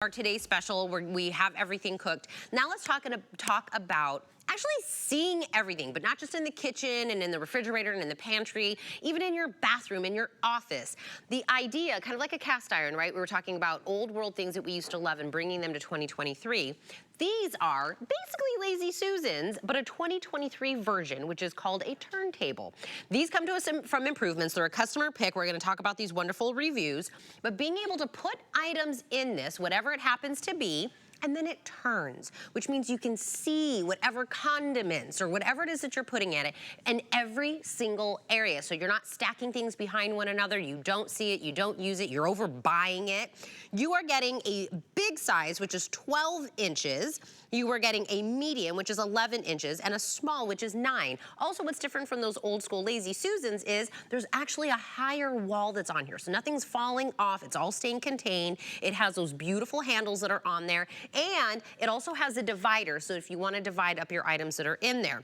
Our today's special where we have everything cooked. Now let's talk about actually seeing everything, but not just in the kitchen and in the refrigerator and in the pantry, even in your bathroom, in your office. The idea, kind of like a cast iron, right? We were talking about old world things that we used to love and bringing them to 2023. These are basically Lazy Susans, but a 2023 version, which is called a turntable. These come to us from Improvements. They're a customer pick. We're going to talk about these wonderful reviews, but being able to put items in this, whatever it happens to be, and then it turns, which means you can see whatever condiments or whatever it is that you're putting in it in every single area. So you're not stacking things behind one another. You don't see it. You don't use it. You're overbuying it. You are getting a big size, which is 12 inches. You are getting a medium, which is 11 inches, and a small, which is 9. Also, what's different from those old school Lazy Susans is there's actually a higher wall that's on here. So nothing's falling off. It's all staying contained. It has those beautiful handles that are on there. And it also has a divider, so if you want to divide up your items that are in there.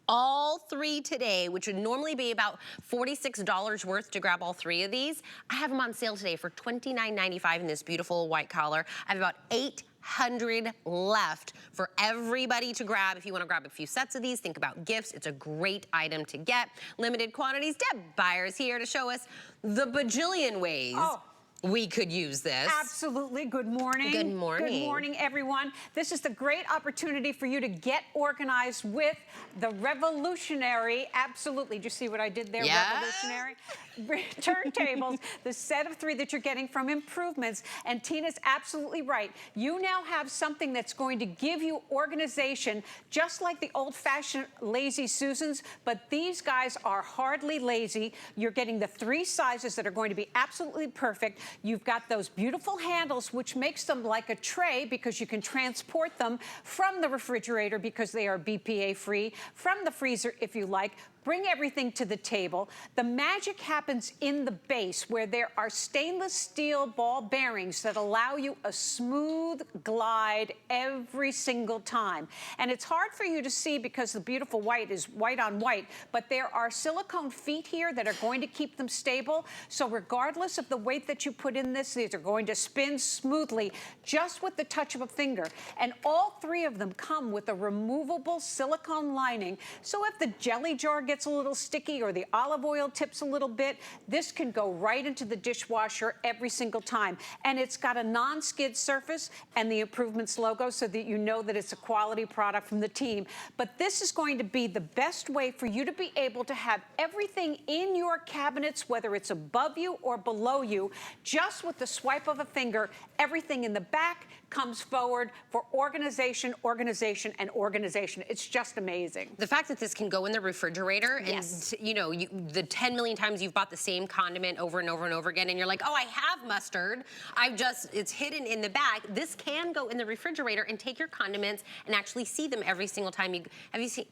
All three today, which would normally be about $46 worth to grab all three of these, I have them on sale today for $29.95 in this beautiful white collar. I have about 800 left for everybody to grab. If you want to grab a few sets of these, think about gifts. It's a great item to get. Limited quantities. Deb Byers here to show us the bajillion ways we could use this. Absolutely. Good morning. Good morning. Good morning, everyone. This is the great opportunity for you to get organized with the revolutionary, absolutely, did you see what I did there? Yeah. Revolutionary turntables, the set of 3 that you're getting from Improvements. And Tina's absolutely right. You now have something that's going to give you organization, just like the old-fashioned Lazy Susans, but these guys are hardly lazy. You're getting the 3 sizes that are going to be absolutely perfect. You've got those beautiful handles, which makes them like a tray because you can transport them from the refrigerator because they are BPA free, from the freezer if you like. Bring everything to the table. The magic happens in the base where there are stainless steel ball bearings that allow you a smooth glide every single time. And it's hard for you to see because the beautiful white is white on white, but there are silicone feet here that are going to keep them stable. So regardless of the weight that you put in this, these are going to spin smoothly just with the touch of a finger. And all 3 of them come with a removable silicone lining. So if the jelly jar gets a little sticky or the olive oil tips a little bit, this can go right into the dishwasher every single time. And it's got a non-skid surface and the Improvements logo so that you know that it's a quality product from the team. But this is going to be the best way for you to be able to have everything in your cabinets, whether it's above you or below you, just with the swipe of a finger. Everything in the back comes forward for organization, organization, and organization. It's just amazing. The fact that this can go in the refrigerator and, you know, the 10 million times you've bought the same condiment over and over and over again, and you're like, oh, I have mustard. It's hidden in the back. This can go in the refrigerator and take your condiments and actually see them every single time you, have you seen,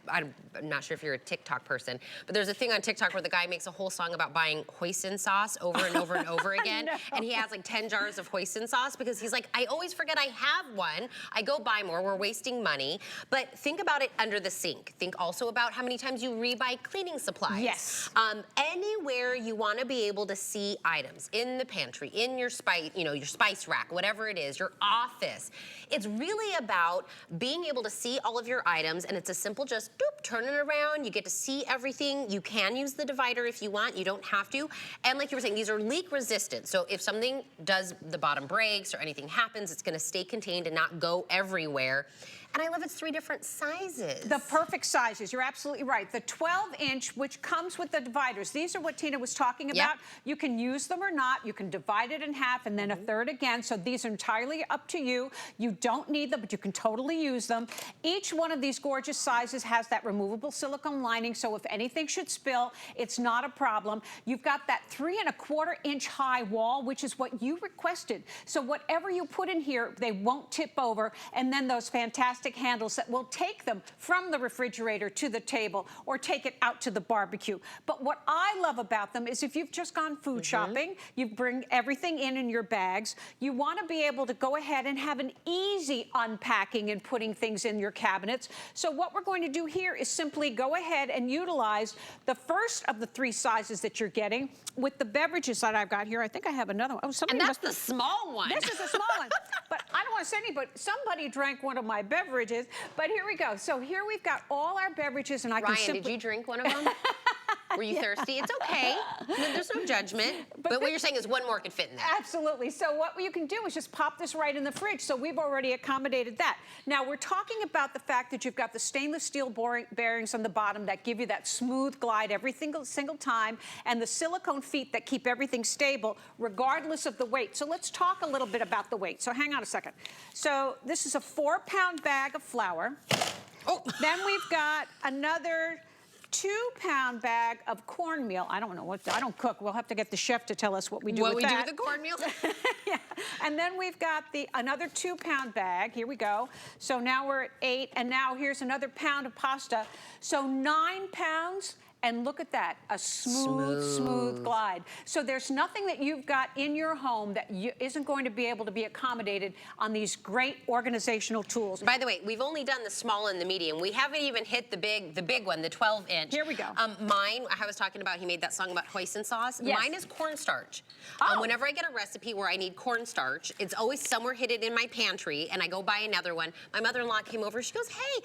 I'm not sure if you're a TikTok person, but there's a thing on TikTok where the guy makes a whole song about buying hoisin sauce over and over and over again. And he has like 10 jars of hoisin sauce because he's like, I always forget I have one. I go buy more. We're wasting money. But think about it under the sink. Think also about how many times you rebuy cleaning supplies. Yes. Anywhere you want to be able to see items in the pantry, in your spice, your spice rack, whatever it is, your office. It's really about being able to see all of your items, and it's a simple just doop, turn it around. You get to see everything. You can use the divider if you want. You don't have to. And like you were saying, these are leak resistant. So if something does, the bottom breaks or anything happens, it's going to stay contained and not go everywhere. And I love it's 3 different sizes. The perfect sizes, you're absolutely right. The 12-inch, which comes with the dividers. These are what Tina was talking about. Yep. You can use them or not. You can divide it in half and then a third again. So these are entirely up to you. You don't need them, but you can totally use them. Each one of these gorgeous sizes has that removable silicone lining, so if anything should spill, it's not a problem. You've got that 3¼ inch high wall, which is what you requested. So whatever you put in here, they won't tip over. And then those fantastic plastic handles that will take them from the refrigerator to the table or take it out to the barbecue. But what I love about them is if you've just gone food shopping, you bring everything in your bags, you want to be able to go ahead and have an easy unpacking and putting things in your cabinets. So what we're going to do here is simply go ahead and utilize the first of the 3 sizes that you're getting with the beverages that I've got here. I think I have another one. Oh, somebody And that's the small one. This is the small one. But I don't want to say anything, but somebody drank one of my beverages. But here we go. So here we've got all our beverages, and I can Ryan, simply... did you drink one of them? Were you thirsty? It's okay. No, there's no judgment. But what you're saying is one more could fit in there. Absolutely. So what you can do is just pop this right in the fridge. So we've already accommodated that. Now we're talking about the fact that you've got the stainless steel bearings on the bottom that give you that smooth glide every single time, and the silicone feet that keep everything stable regardless of the weight. So let's talk a little bit about the weight. So hang on a second. So this is a 4-pound bag of flour. Oh. Then we've got another 2-pound bag of cornmeal. I don't know what, I don't cook. We'll have to get the chef to tell us what we do with that. What we do with the cornmeal? Yeah. And then we've got another 2-pound bag. Here we go. So now we're at 8, and now here's another pound of pasta. So 9 pounds. And look at that, a smooth glide. So there's nothing that you've got in your home that isn't going to be able to be accommodated on these great organizational tools. By the way, we've only done the small and the medium. We haven't even hit the big one, the 12-inch. Here we go. Mine, I was talking about, he made that song about hoisin sauce. Yes. Mine is cornstarch. Oh. Whenever I get a recipe where I need cornstarch, it's always somewhere hidden in my pantry, and I go buy another one. My mother-in-law came over, she goes, hey,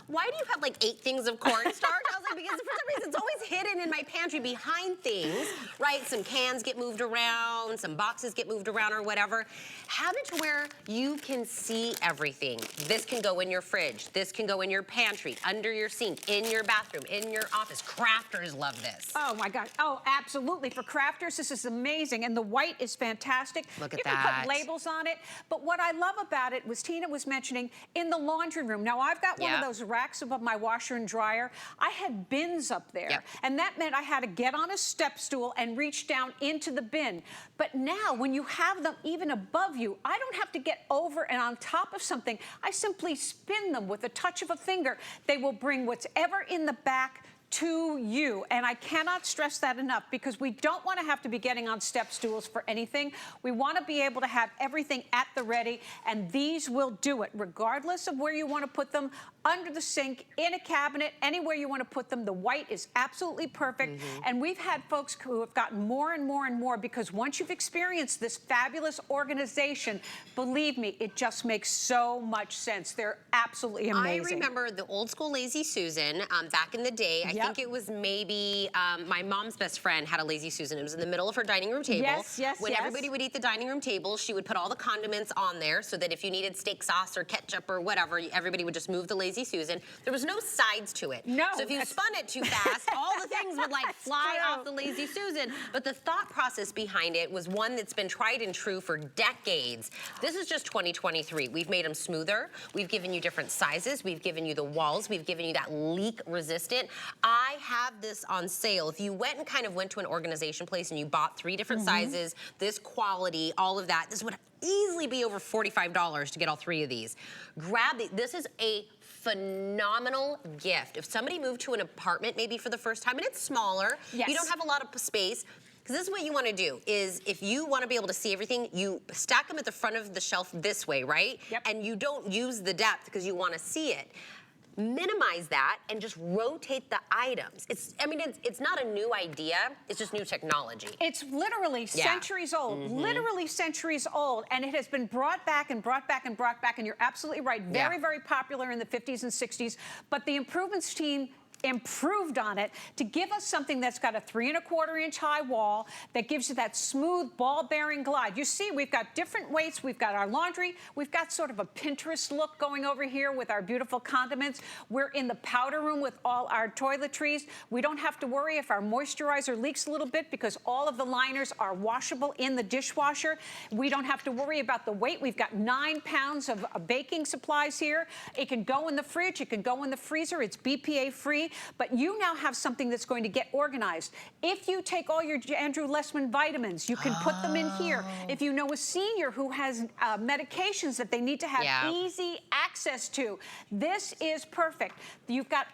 why do you have like 8 things of cornstarch? I was like, because for some reason, it's always hidden in my pantry behind things, right? Some cans get moved around, some boxes get moved around or whatever. Have it to where you can see everything. This can go in your fridge. This can go in your pantry, under your sink, in your bathroom, in your office. Crafters love this. Oh my gosh. Oh, absolutely. For crafters, this is amazing. And the white is fantastic. Look at you that. can put labels on it. But what I love about it was Tina was mentioning in the laundry room. Now, I've got one of those racks above my washer and dryer. I had bins up there. Yep. And that meant I had to get on a step stool and reach down into the bin. But now, when you have them even above you, I don't have to get over and on top of something. I simply spin them with a touch of a finger. They will bring whatever in the back to you. And I cannot stress that enough, because we don't want to have to be getting on step stools for anything. We want to be able to have everything at the ready, and these will do it, regardless of where you want to put them, under the sink, in a cabinet, anywhere you want to put them. The white is absolutely perfect. And we've had folks who have gotten more and more and more, because once you've experienced this fabulous organization, believe me, it just makes so much sense. They're absolutely amazing. I remember the old school Lazy Susan back in the day. I think it was maybe my mom's best friend had a Lazy Susan. It was in the middle of her dining room table. When everybody would eat the dining room table, she would put all the condiments on there so that if you needed steak sauce or ketchup or whatever, everybody would just move the Lazy Susan. There was no sides to it. No. So if you spun it too fast, all the things would like fly off the Lazy Susan. But the thought process behind it was one that's been tried and true for decades. This is just 2023. We've made them smoother. We've given you different sizes. We've given you the walls. We've given you that leak resistant. I have this on sale. If you went to an organization place and you bought 3 different sizes, this quality, all of that, this would easily be over $45 to get all 3 of these. Grab it. This is a phenomenal gift. If somebody moved to an apartment maybe for the first time and it's smaller, you don't have a lot of space, because this is what you want to do, is if you want to be able to see everything, you stack them at the front of the shelf this way, right? And you don't use the depth because you want to see it. Minimize that and just rotate the items. It's not a new idea, it's just new technology. It's literally centuries old, literally centuries old, and it has been brought back and brought back and brought back, and you're absolutely right. Very, very popular in the 50s and 60s, but the improvements team improved on it to give us something that's got a 3 1/4 inch high wall that gives you that smooth ball bearing glide. You see, we've got different weights. We've got our laundry. We've got sort of a Pinterest look going over here with our beautiful condiments. We're in the powder room with all our toiletries. We don't have to worry if our moisturizer leaks a little bit, because all of the liners are washable in the dishwasher. We don't have to worry about the weight. We've got 9 pounds of baking supplies here. It can go in the fridge. It can go in the freezer. It's BPA free. but you now have something that's going to get organized. If you take all your Andrew Lessman vitamins, you can put them in here. If you know a senior who has medications that they need to have easy access to, this is perfect. You've got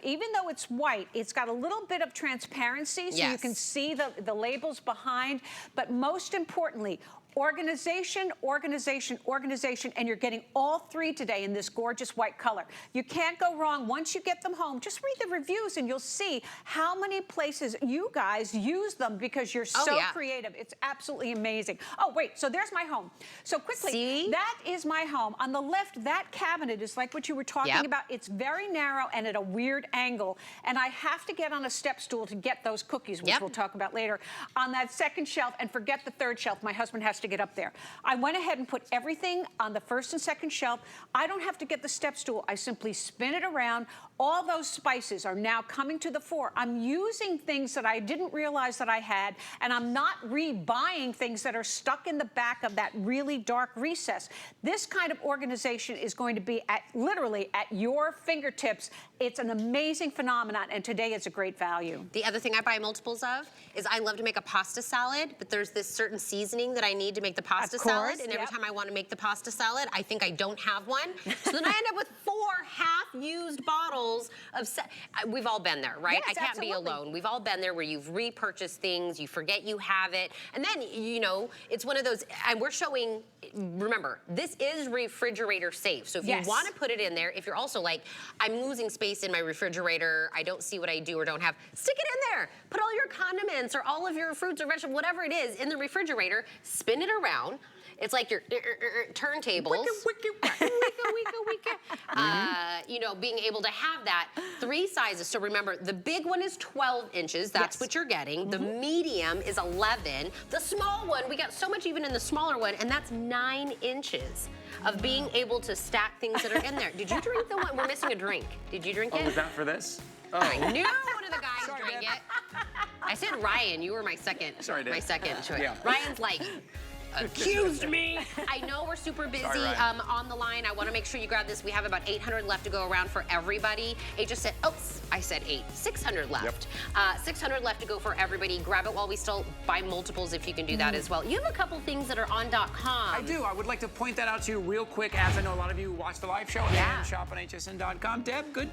even though it's white, it's got a little bit of transparency, so you can see the labels behind, but most importantly, organization, organization, organization, and you're getting all three today in this gorgeous white color. You can't go wrong. Once you get them home, just read the reviews and you'll see how many places you guys use them because you're so creative. It's absolutely amazing. Oh, wait, so there's my home. So quickly, that is my home. On the left, that cabinet is like what you were talking about. It's very narrow and at a weird angle, and I have to get on a step stool to get those cookies, which we'll talk about later. On that second shelf, and forget the third shelf, my husband has to get up there. I went ahead and put everything on the first and second shelf. I don't have to get the step stool. I simply spin it around. All those spices are now coming to the fore. I'm using things that I didn't realize that I had, and I'm not rebuying things that are stuck in the back of that really dark recess. This kind of organization is going to be literally at your fingertips. It's an amazing phenomenon, and today it's a great value. The other thing I buy multiples of is I love to make a pasta salad, but there's this certain seasoning that I need to make the pasta salad, and every time I want to make the pasta salad, I think I don't have one. So then I end up with 4 half-used bottles of we've all been there, right? I can't be alone. We've all been there where you've repurchased things, you forget you have it, and then, you know, it's one of those, and we're showing, remember, this is refrigerator safe. So if you want to put it in there, if you're also like, I'm losing space in my refrigerator, I don't see what I do or don't have, stick it in there. Put all your condiments or all of your fruits or vegetables, whatever it is, in the refrigerator, spin it around. It's like your turntables. You know, being able to have that 3 sizes. So remember, the big one is 12 inches. That's what you're getting. The medium is 11. The small one, we got so much even in the smaller one, and that's 9 inches of being able to stack things that are in there. Did you drink the one? We're missing a drink. Did you drink it? Oh, was that for this? Oh. I knew one of the guys drank it. I said Ryan. You were my second. My second choice. Ryan's like, accused me. I know we're super busy on the line. I want to make sure you grab this. We have about 800 left to go around for everybody. It just said, oops, I said 8. 600 left. 600 left to go for everybody. Grab it while we still buy multiples if you can do that as well. You have a couple things that are on .com. I do. I would like to point that out to you real quick, as I know a lot of you watch the live show and shop on hsn.com. Deb, good to